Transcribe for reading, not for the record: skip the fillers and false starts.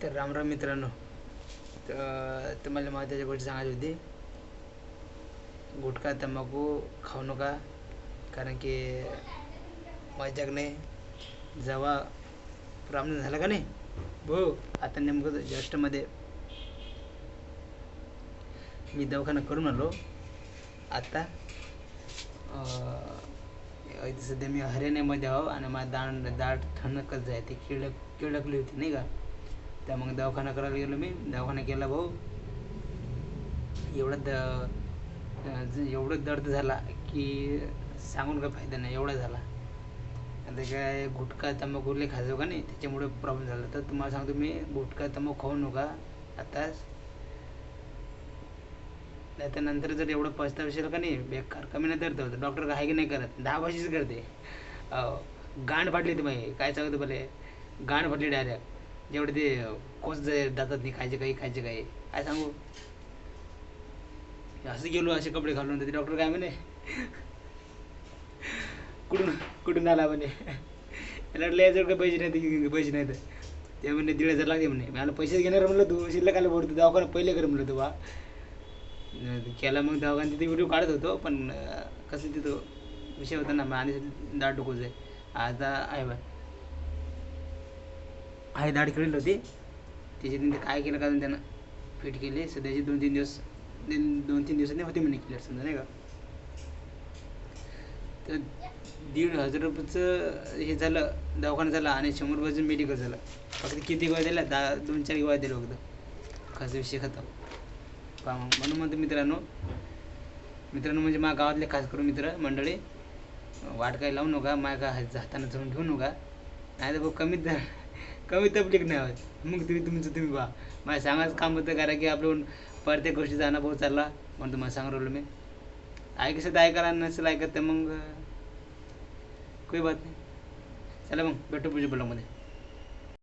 तर रामराम मित्रांनो. तर तुम्हाला महत्त्वाची गोष्ट सांगायची होती. गुटखा तंबाखू खाऊ नका, कारण की माझ्याकडे जेव्हा प्रॉब्लेम झाला का नाही भाऊ, आता नेमकं जस्टमध्ये मी दवाखाना करून आलो. आता इथे सध्या मी हरियाणामध्ये आहो आणि माझं दाढ ठणकच आहे, ती किळकली होती नाही का. त्या मग दवाखाना करायला गेलो. मी दवाखाना केला भाऊ. एवढं दर्द झाला की सांगून काय फायदा नाही, एवढा झाला. आता काय गुटखा तंबाखूले खाजो का नाही, त्याच्यामुळे प्रॉब्लेम झाला. तर तुम्हाला सांगतो मी, गुटखा तंबाखू खाऊ नका आताच. नाही तर नंतर जर एवढं पस्तावशील का नाही, बेकार कमी नाही धरत होतं. डॉक्टर काय की नाही करत, 10 वर्षीच करते. गांड फाटली ती माही, काय सांगतो भले, गांड फाटली डायरेक्ट. जेवढे ते कोस जातात नाही, खायचे काही काय सांगू. असं गेलो असे कपडे घालून, तर डॉक्टर काय म्हणे, कुठून कुठून आला म्हणे. त्याला वाटलं काही पैसे नाही तर ते म्हणे 1,500 लागते म्हणे. मला पैसेच घेणार म्हणलं, तू शिल्लक आलं भरतो दवाखाना पहिले कर म्हणलं तू बा. केला मग दवाखाना. तिथे व्हिडिओ काढत होतो, पण कसं तिथं विषय होता ना, आणि दाढ डोकोच आहे. आता आहे दाढ खेळली होती त्याच्यात. काय केलं का त्यानं, फिट केली सध्याची 2-3 दिवसांनी होते म्हणे क्लिअर, समजा नाही का. तर 1,500 रुपयाचं हे झालं, दवाखाना झाला, आणि 100 रुपयाचं मेडिकल झालं. फक्त किती गोळ्या दिल्या, 2-4 गोळ्या दिल्या फक्त, खास विषय खतम. म्हणून म्हणतो मित्रांनो म्हणजे माझ्या गावातले खास करून मित्र मंडळी, वाट काही लावू नका, माझ्या हाताने जाऊन घेऊ नका. नाही तर भाऊ कमी तपलीक नाही होत. मग तुम्ही बा मला सांगाच काम होतं, कारण की आपलं प्रत्येक गोष्टीचा अनुभव चालला, म्हणून तुम्हाला सांगू राहिलो मी. ऐकायचं तर ऐकायला, नसेल ऐकत तर मग काही बात नाही. चला मग भेटू पुढच्या ब्लॉगमध्ये.